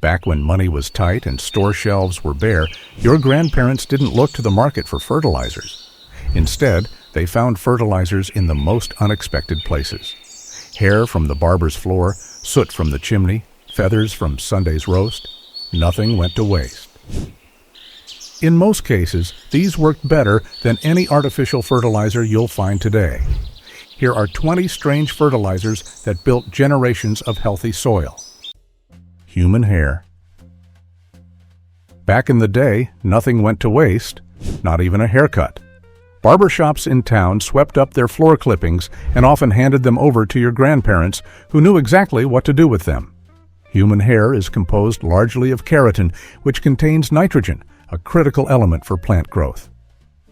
Back when money was tight and store shelves were bare, your grandparents didn't look to the market for fertilizers. Instead, they found fertilizers in the most unexpected places. Hair from the barber's floor, soot from the chimney, feathers from Sunday's roast. Nothing went to waste. In most cases, these worked better than any artificial fertilizer you'll find today. Here are 20 strange fertilizers that built generations of healthy soil. Human hair. Back in the day, nothing went to waste, not even a haircut. Barbershops in town swept up their floor clippings and often handed them over to your grandparents, who knew exactly what to do with them. Human hair is composed largely of keratin, which contains nitrogen, a critical element for plant growth.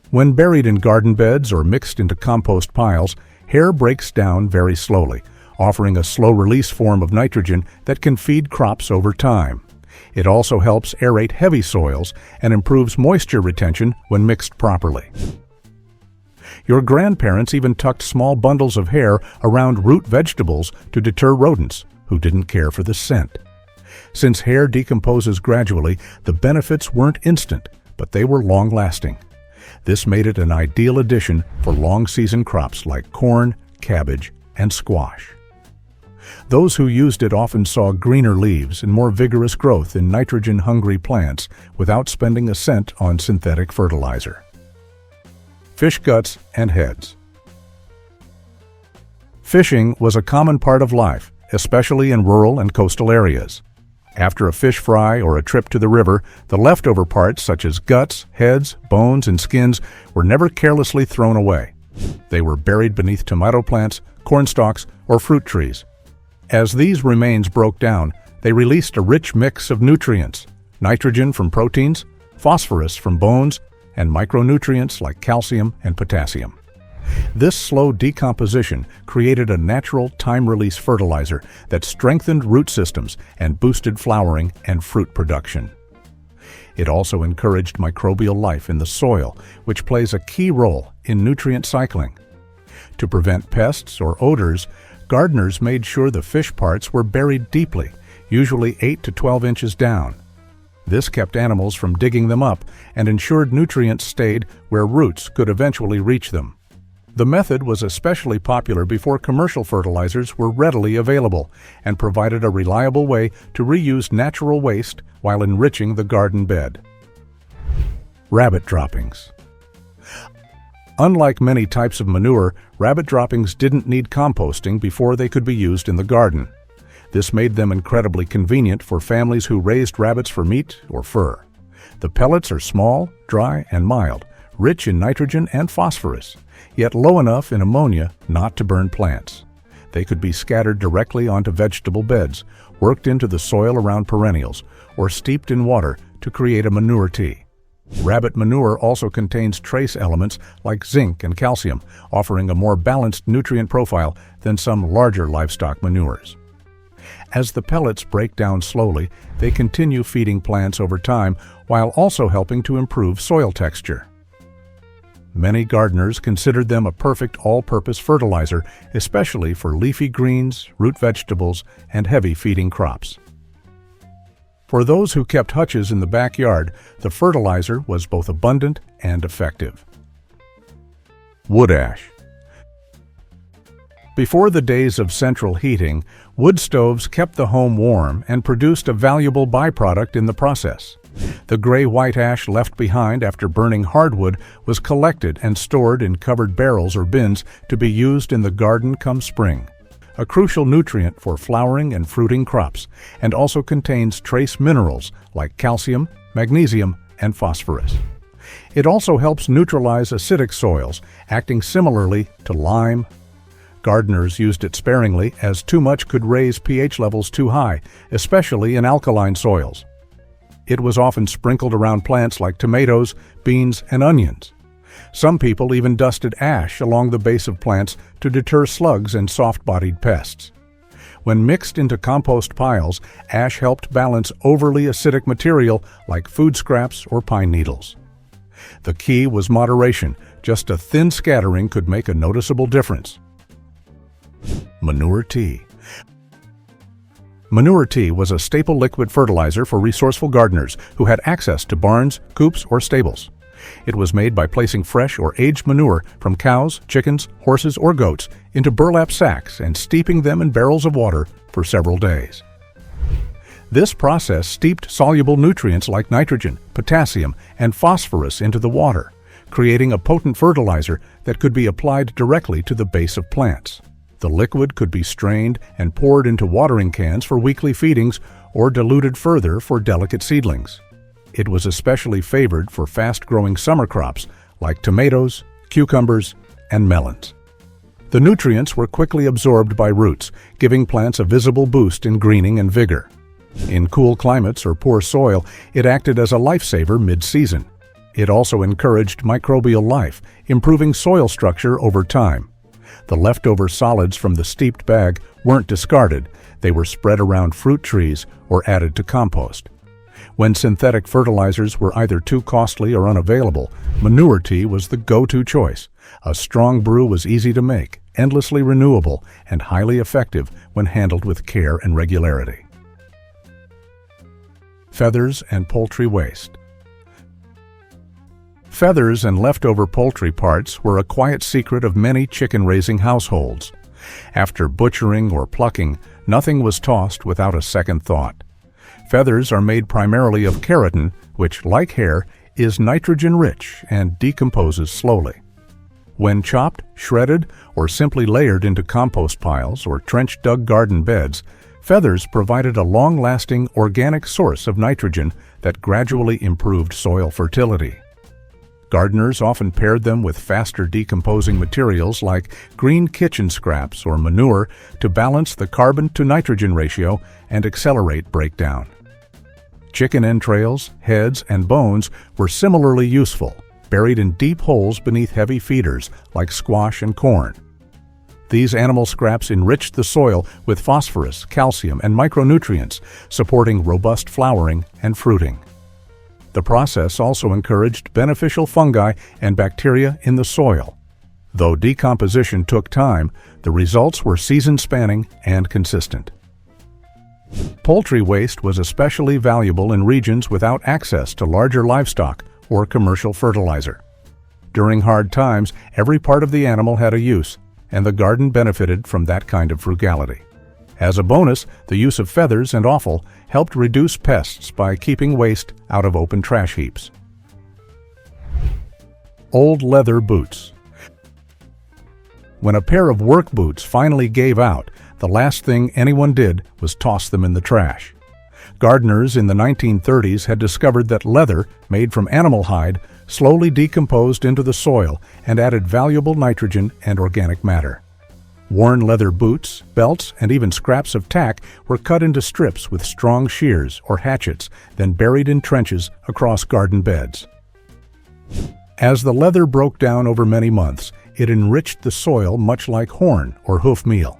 When buried in garden beds or mixed into compost piles, hair breaks down very slowly, offering a slow-release form of nitrogen that can feed crops over time. It also helps aerate heavy soils and improves moisture retention when mixed properly. Your grandparents even tucked small bundles of hair around root vegetables to deter rodents who didn't care for the scent. Since hair decomposes gradually, the benefits weren't instant, but they were long-lasting. This made it an ideal addition for long-season crops like corn, cabbage, and squash. Those who used it often saw greener leaves and more vigorous growth in nitrogen-hungry plants without spending a cent on synthetic fertilizer. Fish guts and heads. Fishing was a common part of life, especially in rural and coastal areas. After a fish fry or a trip to the river, the leftover parts such as guts, heads, bones, and skins were never carelessly thrown away. They were buried beneath tomato plants, corn stalks, or fruit trees. As these remains broke down, they released a rich mix of nutrients: nitrogen from proteins, phosphorus from bones, and micronutrients like calcium and potassium. This slow decomposition created a natural time-release fertilizer that strengthened root systems and boosted flowering and fruit production. It also encouraged microbial life in the soil, which plays a key role in nutrient cycling. To prevent pests or odors, gardeners made sure the fish parts were buried deeply, usually 8 to 12 inches down. This kept animals from digging them up and ensured nutrients stayed where roots could eventually reach them. The method was especially popular before commercial fertilizers were readily available and provided a reliable way to reuse natural waste while enriching the garden bed. Rabbit droppings. Unlike many types of manure, rabbit droppings didn't need composting before they could be used in the garden. This made them incredibly convenient for families who raised rabbits for meat or fur. The pellets are small, dry, and mild, rich in nitrogen and phosphorus, yet low enough in ammonia not to burn plants. They could be scattered directly onto vegetable beds, worked into the soil around perennials, or steeped in water to create a manure tea. Rabbit manure also contains trace elements like zinc and calcium, offering a more balanced nutrient profile than some larger livestock manures. As the pellets break down slowly, they continue feeding plants over time while also helping to improve soil texture. Many gardeners considered them a perfect all-purpose fertilizer, especially for leafy greens, root vegetables, and heavy feeding crops. For those who kept hutches in the backyard, the fertilizer was both abundant and effective. Wood ash. Before the days of central heating, wood stoves kept the home warm and produced a valuable byproduct in the process. The gray-white ash left behind after burning hardwood was collected and stored in covered barrels or bins to be used in the garden come spring. A crucial nutrient for flowering and fruiting crops, and also contains trace minerals like calcium, magnesium, and phosphorus. It also helps neutralize acidic soils, acting similarly to lime. Gardeners used it sparingly, as too much could raise pH levels too high, especially in alkaline soils. It was often sprinkled around plants like tomatoes, beans, and onions. Some people even dusted ash along the base of plants to deter slugs and soft-bodied pests. When mixed into compost piles, ash helped balance overly acidic material like food scraps or pine needles. The key was moderation. Just a thin scattering could make a noticeable difference. Manure tea. Manure Tea was a staple liquid fertilizer for resourceful gardeners who had access to barns, coops, or stables. It was made by placing fresh or aged manure from cows, chickens, horses, or goats into burlap sacks and steeping them in barrels of water for several days. This process steeped soluble nutrients like nitrogen, potassium, and phosphorus into the water, creating a potent fertilizer that could be applied directly to the base of plants. The liquid could be strained and poured into watering cans for weekly feedings or diluted further for delicate seedlings. It was especially favored for fast-growing summer crops like tomatoes, cucumbers, and melons. The nutrients were quickly absorbed by roots, giving plants a visible boost in greening and vigor. In cool climates or poor soil, it acted as a lifesaver mid-season. It also encouraged microbial life, improving soil structure over time. The leftover solids from the steeped bag weren't discarded, they were spread around fruit trees or added to compost. When synthetic fertilizers were either too costly or unavailable, Manure Tea was the go-to choice. A strong brew was easy to make, endlessly renewable, and highly effective when handled with care and regularity. Feathers and poultry waste. Feathers and leftover poultry parts were a quiet secret of many chicken-raising households. After butchering or plucking, nothing was tossed without a second thought. Feathers are made primarily of keratin, which, like hair, is nitrogen-rich and decomposes slowly. When chopped, shredded, or simply layered into compost piles or trench-dug garden beds, feathers provided a long-lasting organic source of nitrogen that gradually improved soil fertility. Gardeners often paired them with faster decomposing materials like green kitchen scraps or manure to balance the carbon-to-nitrogen ratio and accelerate breakdown. Chicken entrails, heads, and bones were similarly useful, buried in deep holes beneath heavy feeders like squash and corn. These animal scraps enriched the soil with phosphorus, calcium, and micronutrients, supporting robust flowering and fruiting. The process also encouraged beneficial fungi and bacteria in the soil. Though decomposition took time, the results were season-spanning and consistent. Poultry waste was especially valuable in regions without access to larger livestock or commercial fertilizer. During hard times, every part of the animal had a use, and the garden benefited from that kind of frugality. As a bonus, the use of feathers and offal helped reduce pests by keeping waste out of open trash heaps. Old leather boots. When a pair of work boots finally gave out, the last thing anyone did was toss them in the trash. Gardeners in the 1930s had discovered that leather, made from animal hide, slowly decomposed into the soil and added valuable nitrogen and organic matter. Worn leather boots, belts, and even scraps of tack were cut into strips with strong shears or hatchets, then buried in trenches across garden beds. As the leather broke down over many months, it enriched the soil much like horn or hoof meal.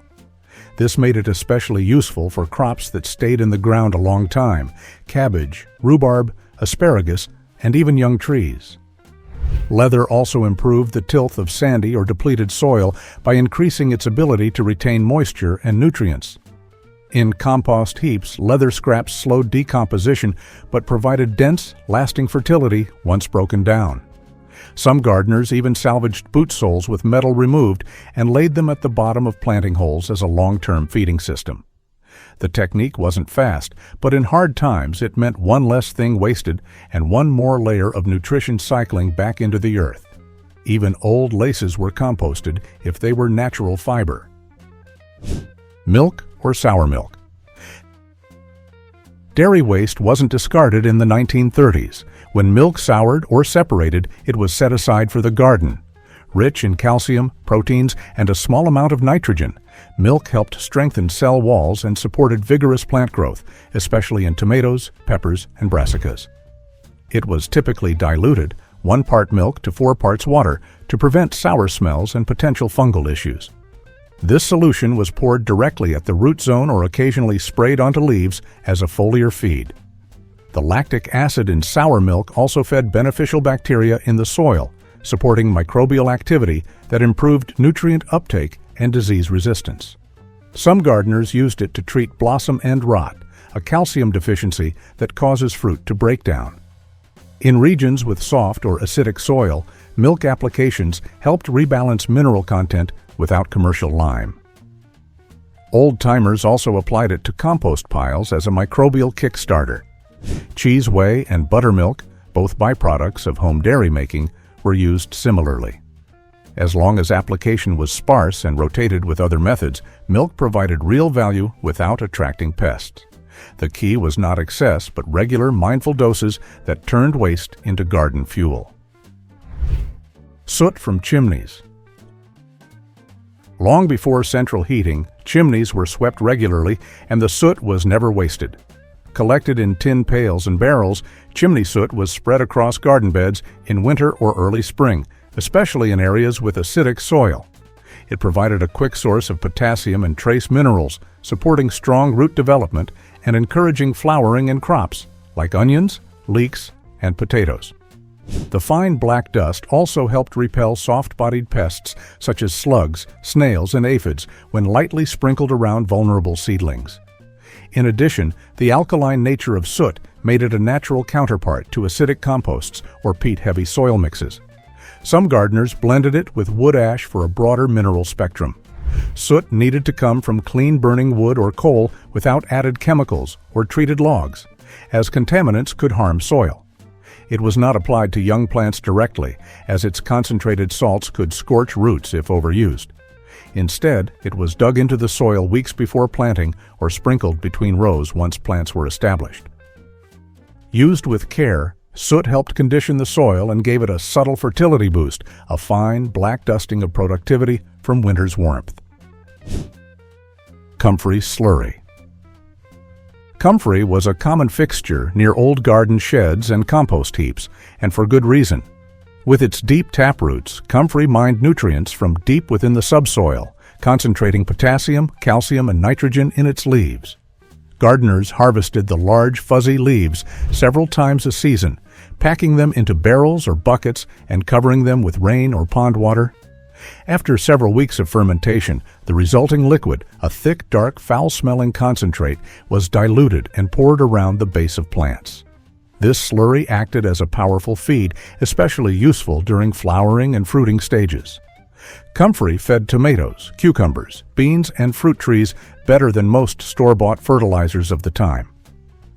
This made it especially useful for crops that stayed in the ground a long time: cabbage, rhubarb, asparagus, and even young trees. Leather also improved the tilth of sandy or depleted soil by increasing its ability to retain moisture and nutrients. In compost heaps, leather scraps slowed decomposition but provided dense, lasting fertility once broken down. Some gardeners even salvaged boot soles with metal removed and laid them at the bottom of planting holes as a long-term feeding system. The technique wasn't fast, but in hard times it meant one less thing wasted and one more layer of nutrition cycling back into the earth. Even old laces were composted if they were natural fiber. Milk or sour milk. Dairy waste wasn't discarded in the 1930s. When milk soured or separated, it was set aside for the garden. Rich in calcium, proteins, and a small amount of nitrogen, milk helped strengthen cell walls and supported vigorous plant growth, especially in tomatoes, peppers, and brassicas. It was typically diluted, 1 part milk to 4 parts water, to prevent sour smells and potential fungal issues. This solution was poured directly at the root zone or occasionally sprayed onto leaves as a foliar feed. The lactic acid in sour milk also fed beneficial bacteria in the soil, supporting microbial activity that improved nutrient uptake and disease resistance. Some gardeners used it to treat blossom end rot, a calcium deficiency that causes fruit to break down. In regions with soft or acidic soil, milk applications helped rebalance mineral content without commercial lime. Old-timers also applied it to compost piles as a microbial kickstarter. Cheese whey and buttermilk, both byproducts of home dairy making, were used similarly. As long as application was sparse and rotated with other methods, milk provided real value without attracting pests. The key was not excess, but regular, mindful doses that turned waste into garden fuel. Soot from chimneys. Long before central heating, chimneys were swept regularly, and the soot was never wasted. Collected in tin pails and barrels, chimney soot was spread across garden beds in winter or early spring, especially in areas with acidic soil. It provided a quick source of potassium and trace minerals, supporting strong root development and encouraging flowering in crops like onions, leeks, and potatoes. The fine black dust also helped repel soft-bodied pests such as slugs, snails, and aphids when lightly sprinkled around vulnerable seedlings. In addition, the alkaline nature of soot made it a natural counterpart to acidic composts or peat-heavy soil mixes. Some gardeners blended it with wood ash for a broader mineral spectrum. Soot needed to come from clean-burning wood or coal without added chemicals or treated logs, as contaminants could harm soil. It was not applied to young plants directly, as its concentrated salts could scorch roots if overused. Instead, it was dug into the soil weeks before planting or sprinkled between rows once plants were established. Used with care, soot helped condition the soil and gave it a subtle fertility boost, a fine, black dusting of productivity from winter's warmth. Comfrey Slurry. Comfrey was a common fixture near old garden sheds and compost heaps, and for good reason. With its deep taproots, comfrey mined nutrients from deep within the subsoil, concentrating potassium, calcium, and nitrogen in its leaves. Gardeners harvested the large, fuzzy leaves several times a season, packing them into barrels or buckets and covering them with rain or pond water. After several weeks of fermentation, the resulting liquid, a thick, dark, foul-smelling concentrate, was diluted and poured around the base of plants. This slurry acted as a powerful feed, especially useful during flowering and fruiting stages. Comfrey fed tomatoes, cucumbers, beans, and fruit trees better than most store-bought fertilizers of the time.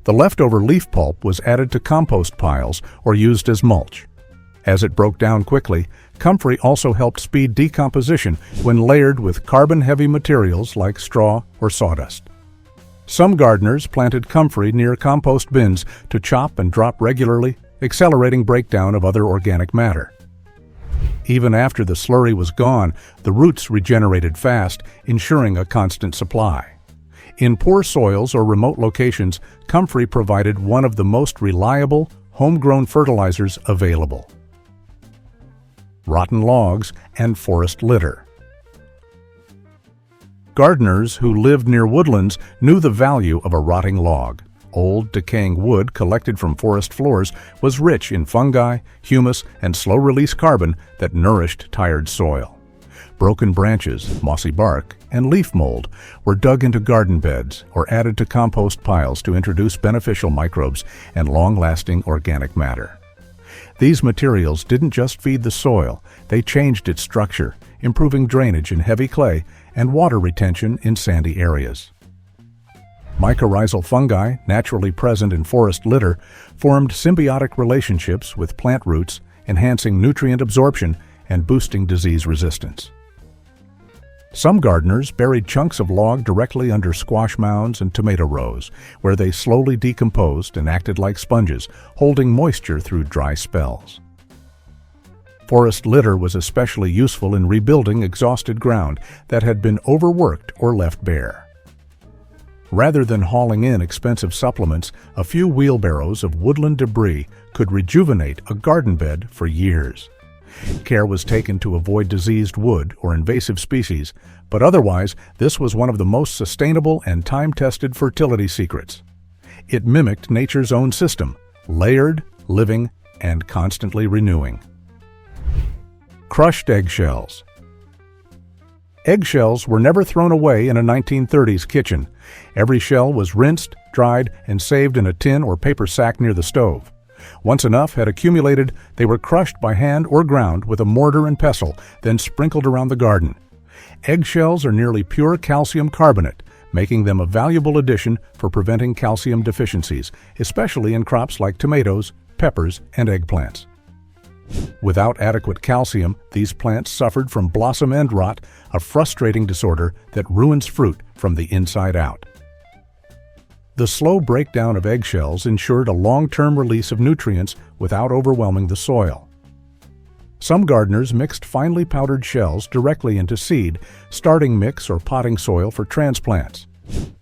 The leftover leaf pulp was added to compost piles or used as mulch. As it broke down quickly, comfrey also helped speed decomposition when layered with carbon-heavy materials like straw or sawdust. Some gardeners planted comfrey near compost bins to chop and drop regularly, accelerating breakdown of other organic matter. Even after the slurry was gone, the roots regenerated fast, ensuring a constant supply. In poor soils or remote locations, comfrey provided one of the most reliable, homegrown fertilizers available. Rotten logs and forest litter. Gardeners who lived near woodlands knew the value of a rotting log. Old, decaying wood collected from forest floors was rich in fungi, humus, and slow-release carbon that nourished tired soil. Broken branches, mossy bark, and leaf mold were dug into garden beds or added to compost piles to introduce beneficial microbes and long-lasting organic matter. These materials didn't just feed the soil, they changed its structure, improving drainage in heavy clay and water retention in sandy areas. Mycorrhizal fungi, naturally present in forest litter, formed symbiotic relationships with plant roots, enhancing nutrient absorption and boosting disease resistance. Some gardeners buried chunks of log directly under squash mounds and tomato rows, where they slowly decomposed and acted like sponges, holding moisture through dry spells. Forest litter was especially useful in rebuilding exhausted ground that had been overworked or left bare. Rather than hauling in expensive supplements, a few wheelbarrows of woodland debris could rejuvenate a garden bed for years. Care was taken to avoid diseased wood or invasive species, but otherwise, this was one of the most sustainable and time-tested fertility secrets. It mimicked nature's own system, layered, living, and constantly renewing. Crushed eggshells. Eggshells were never thrown away in a 1930s kitchen. Every shell was rinsed, dried, and saved in a tin or paper sack near the stove. Once enough had accumulated, they were crushed by hand or ground with a mortar and pestle, then sprinkled around the garden. Eggshells are nearly pure calcium carbonate, making them a valuable addition for preventing calcium deficiencies, especially in crops like tomatoes, peppers, and eggplants. Without adequate calcium, these plants suffered from blossom end rot, a frustrating disorder that ruins fruit from the inside out. The slow breakdown of eggshells ensured a long-term release of nutrients without overwhelming the soil. Some gardeners mixed finely powdered shells directly into seed, starting mix or potting soil for transplants.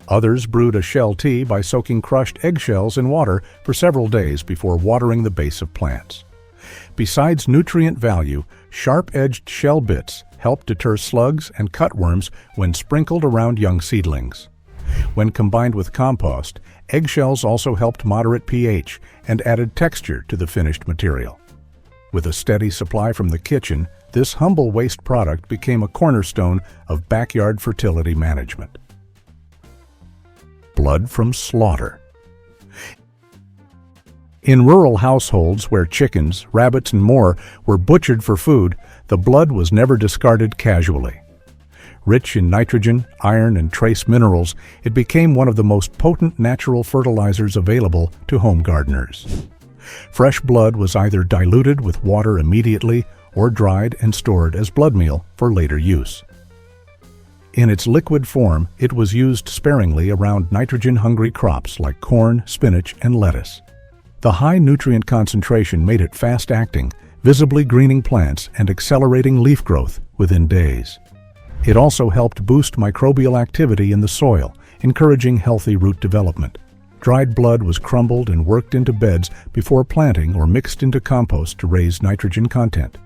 Others brewed a shell tea by soaking crushed eggshells in water for several days before watering the base of plants. Besides nutrient value, sharp-edged shell bits help deter slugs and cutworms when sprinkled around young seedlings. When combined with compost, eggshells also helped moderate pH and added texture to the finished material. With a steady supply from the kitchen, this humble waste product became a cornerstone of backyard fertility management. Blood from slaughter. In rural households where chickens, rabbits, and more were butchered for food, the blood was never discarded casually. Rich in nitrogen, iron, and trace minerals, it became one of the most potent natural fertilizers available to home gardeners. Fresh blood was either diluted with water immediately or dried and stored as blood meal for later use. In its liquid form, it was used sparingly around nitrogen-hungry crops like corn, spinach, and lettuce. The high nutrient concentration made it fast-acting, visibly greening plants and accelerating leaf growth within days. It also helped boost microbial activity in the soil, encouraging healthy root development. Dried blood was crumbled and worked into beds before planting or mixed into compost to raise nitrogen content.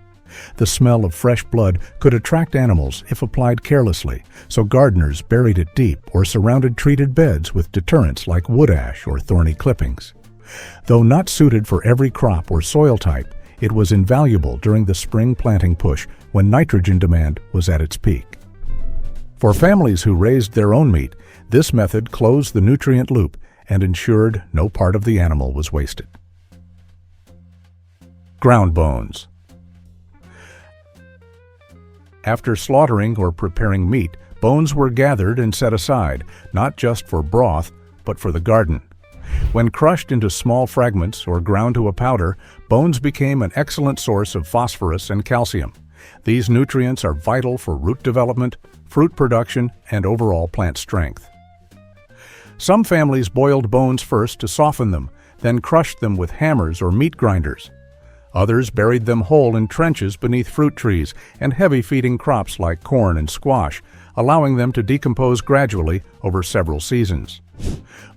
The smell of fresh blood could attract animals if applied carelessly, so gardeners buried it deep or surrounded treated beds with deterrents like wood ash or thorny clippings. Though not suited for every crop or soil type, it was invaluable during the spring planting push when nitrogen demand was at its peak. For families who raised their own meat, this method closed the nutrient loop and ensured no part of the animal was wasted. Ground bones. After slaughtering or preparing meat, bones were gathered and set aside, not just for broth, but for the garden. When crushed into small fragments or ground to a powder, bones became an excellent source of phosphorus and calcium. These nutrients are vital for root development, fruit production, and overall plant strength. Some families boiled bones first to soften them, then crushed them with hammers or meat grinders. Others buried them whole in trenches beneath fruit trees and heavy-feeding crops like corn and squash, allowing them to decompose gradually over several seasons.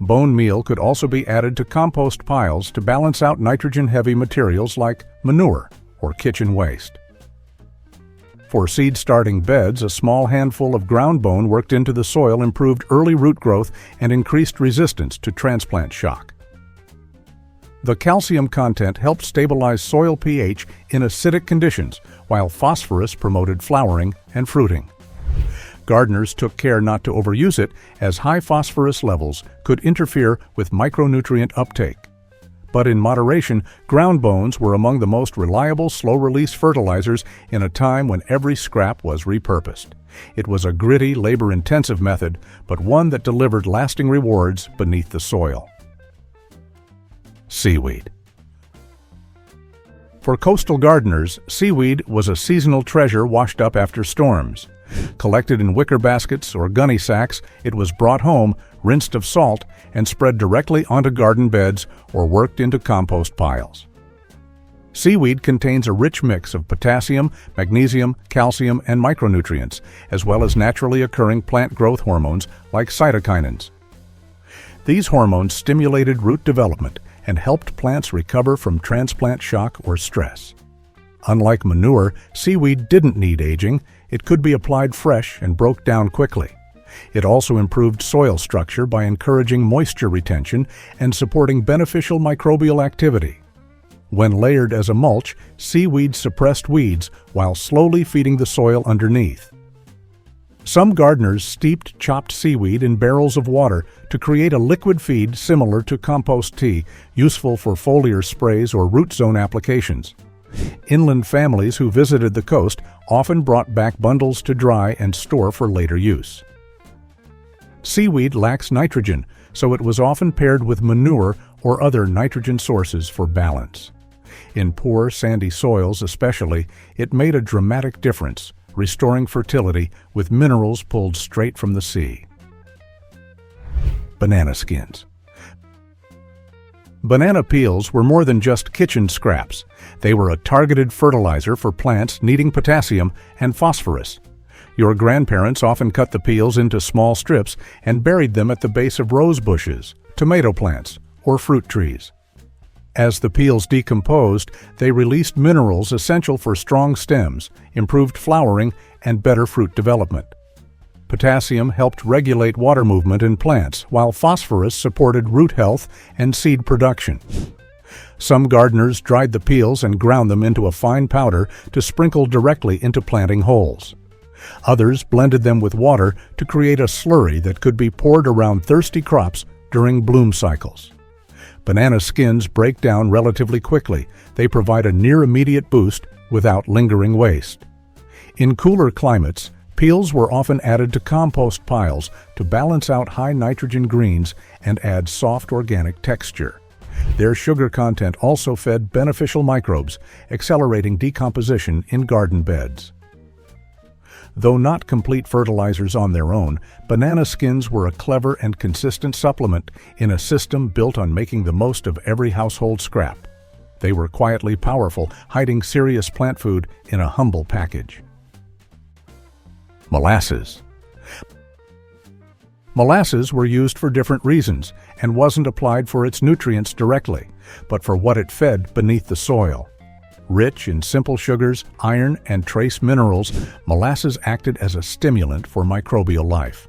Bone meal could also be added to compost piles to balance out nitrogen-heavy materials like manure or kitchen waste. For seed-starting beds, a small handful of ground bone worked into the soil improved early root growth and increased resistance to transplant shock. The calcium content helped stabilize soil pH in acidic conditions, while phosphorus promoted flowering and fruiting. Gardeners took care not to overuse it, as high phosphorus levels could interfere with micronutrient uptake. But in moderation, ground bones were among the most reliable slow-release fertilizers in a time when every scrap was repurposed. It was a gritty, labor-intensive method, but one that delivered lasting rewards beneath the soil. Seaweed. For coastal gardeners, seaweed was a seasonal treasure washed up after storms. Collected in wicker baskets or gunny sacks, it was brought home, rinsed of salt, and spread directly onto garden beds or worked into compost piles. Seaweed contains a rich mix of potassium, magnesium, calcium, and micronutrients, as well as naturally occurring plant growth hormones like cytokinins. These hormones stimulated root development and helped plants recover from transplant shock or stress. Unlike manure, seaweed didn't need aging. It could be applied fresh and broke down quickly. It also improved soil structure by encouraging moisture retention and supporting beneficial microbial activity. When layered as a mulch, seaweed suppressed weeds while slowly feeding the soil underneath. Some gardeners steeped chopped seaweed in barrels of water to create a liquid feed similar to compost tea, useful for foliar sprays or root zone applications. Inland families who visited the coast often brought back bundles to dry and store for later use. Seaweed lacks nitrogen, so it was often paired with manure or other nitrogen sources for balance. In poor, sandy soils especially, it made a dramatic difference, restoring fertility with minerals pulled straight from the sea. Banana skins. Banana peels were more than just kitchen scraps. They were a targeted fertilizer for plants needing potassium and phosphorus. Your grandparents often cut the peels into small strips and buried them at the base of rose bushes, tomato plants, or fruit trees. As the peels decomposed, they released minerals essential for strong stems, improved flowering, and better fruit development. Potassium helped regulate water movement in plants, while phosphorus supported root health and seed production. Some gardeners dried the peels and ground them into a fine powder to sprinkle directly into planting holes. Others blended them with water to create a slurry that could be poured around thirsty crops during bloom cycles. Banana skins break down relatively quickly. They provide a near-immediate boost without lingering waste. In cooler climates, peels were often added to compost piles to balance out high nitrogen greens and add soft organic texture. Their sugar content also fed beneficial microbes, accelerating decomposition in garden beds. Though not complete fertilizers on their own, banana skins were a clever and consistent supplement in a system built on making the most of every household scrap. They were quietly powerful, hiding serious plant food in a humble package. Molasses. Molasses were used for different reasons and wasn't applied for its nutrients directly, but for what it fed beneath the soil. Rich in simple sugars, iron, and trace minerals, molasses acted as a stimulant for microbial life.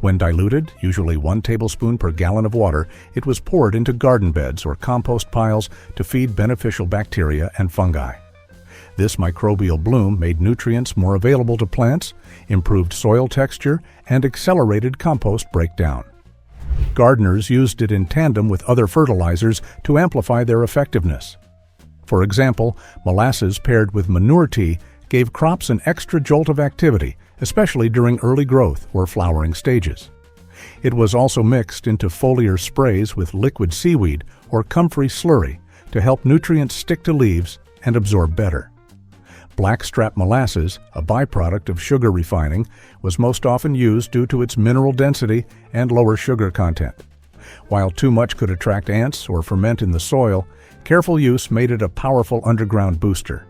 When diluted, usually 1 tablespoon per gallon of water, it was poured into garden beds or compost piles to feed beneficial bacteria and fungi. This microbial bloom made nutrients more available to plants, improved soil texture, and accelerated compost breakdown. Gardeners used it in tandem with other fertilizers to amplify their effectiveness. For example, molasses paired with manure tea gave crops an extra jolt of activity, especially during early growth or flowering stages. It was also mixed into foliar sprays with liquid seaweed or Comfrey Slurry to help nutrients stick to leaves and absorb better. Blackstrap molasses, a byproduct of sugar refining, was most often used due to its mineral density and lower sugar content. While too much could attract ants or ferment in the soil, careful use made it a powerful underground booster.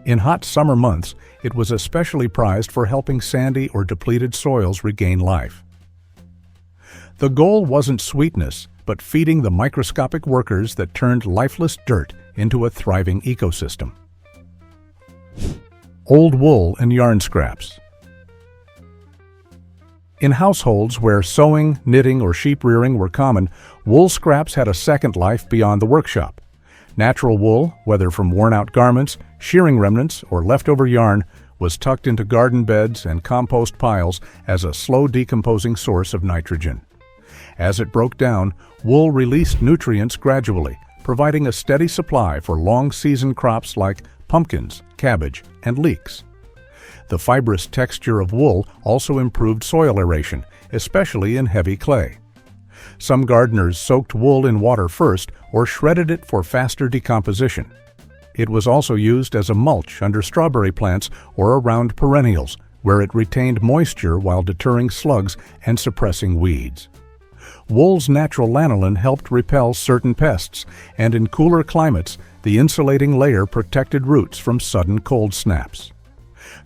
In hot summer months, it was especially prized for helping sandy or depleted soils regain life. The goal wasn't sweetness, but feeding the microscopic workers that turned lifeless dirt into a thriving ecosystem. Old wool and yarn scraps. In households where sewing, knitting, or sheep rearing were common, wool scraps had a second life beyond the workshop. Natural wool, whether from worn-out garments, shearing remnants, or leftover yarn, was tucked into garden beds and compost piles as a slow-decomposing source of nitrogen. As it broke down, wool released nutrients gradually, providing a steady supply for long-season crops like pumpkins, cabbage, and leeks. The fibrous texture of wool also improved soil aeration, especially in heavy clay. Some gardeners soaked wool in water first or shredded it for faster decomposition. It was also used as a mulch under strawberry plants or around perennials, where it retained moisture while deterring slugs and suppressing weeds. Wool's natural lanolin helped repel certain pests, and in cooler climates, the insulating layer protected roots from sudden cold snaps.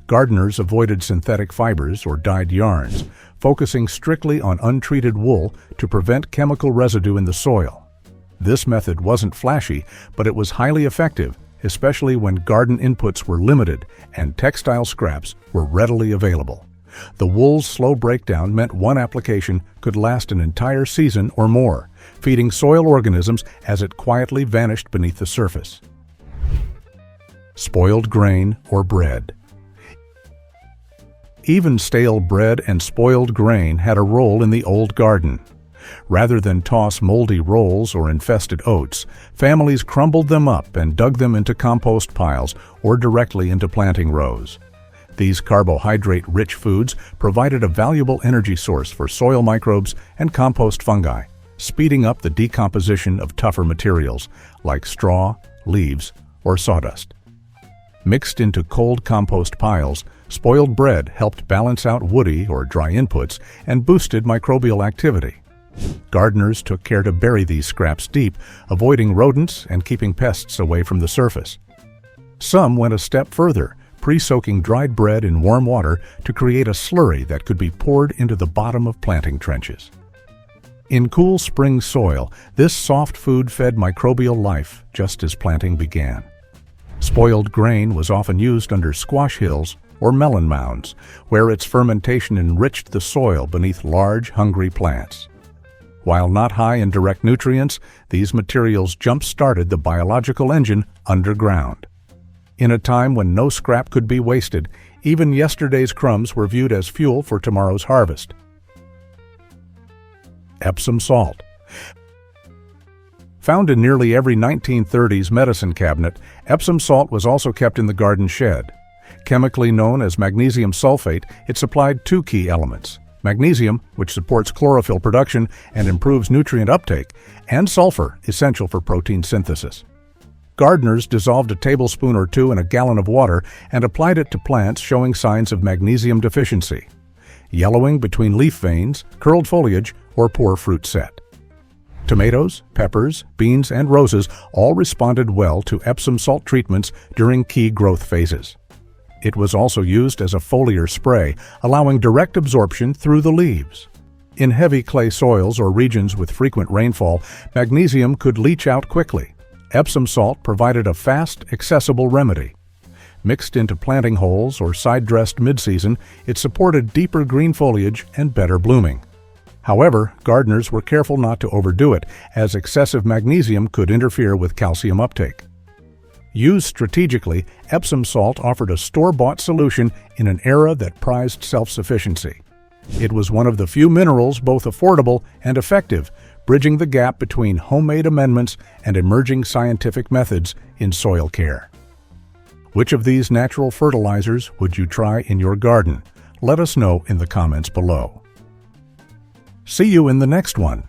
Gardeners avoided synthetic fibers or dyed yarns, focusing strictly on untreated wool to prevent chemical residue in the soil. This method wasn't flashy, but it was highly effective, especially when garden inputs were limited and textile scraps were readily available. The wool's slow breakdown meant one application could last an entire season or more, feeding soil organisms as it quietly vanished beneath the surface. Spoiled grain or bread. Even stale bread and spoiled grain had a role in the old garden. Rather than toss moldy rolls or infested oats, families crumbled them up and dug them into compost piles or directly into planting rows. These carbohydrate-rich foods provided a valuable energy source for soil microbes and compost fungi, speeding up the decomposition of tougher materials like straw, leaves, or sawdust. Mixed into cold compost piles, spoiled bread helped balance out woody or dry inputs and boosted microbial activity. Gardeners took care to bury these scraps deep, avoiding rodents and keeping pests away from the surface. Some went a step further, pre-soaking dried bread in warm water to create a slurry that could be poured into the bottom of planting trenches. In cool spring soil, this soft food fed microbial life just as planting began. Spoiled grain was often used under squash hills or melon mounds, where its fermentation enriched the soil beneath large, hungry plants. While not high in direct nutrients, these materials jump-started the biological engine underground. In a time when no scrap could be wasted, even yesterday's crumbs were viewed as fuel for tomorrow's harvest. Epsom salt. Found in nearly every 1930s medicine cabinet, Epsom salt was also kept in the garden shed. Chemically known as magnesium sulfate, it supplied two key elements: magnesium, which supports chlorophyll production and improves nutrient uptake, and sulfur, essential for protein synthesis. Gardeners dissolved a tablespoon or two in a gallon of water and applied it to plants showing signs of magnesium deficiency: yellowing between leaf veins, curled foliage, or poor fruit set. Tomatoes, peppers, beans, and roses all responded well to Epsom salt treatments during key growth phases. It was also used as a foliar spray, allowing direct absorption through the leaves. In heavy clay soils or regions with frequent rainfall, magnesium could leach out quickly. Epsom salt provided a fast, accessible remedy. Mixed into planting holes or side-dressed mid-season, it supported deeper green foliage and better blooming. However, gardeners were careful not to overdo it, as excessive magnesium could interfere with calcium uptake. Used strategically, Epsom salt offered a store-bought solution in an era that prized self-sufficiency. It was one of the few minerals both affordable and effective, bridging the gap between homemade amendments and emerging scientific methods in soil care. Which of these natural fertilizers would you try in your garden? Let us know in the comments below. See you in the next one.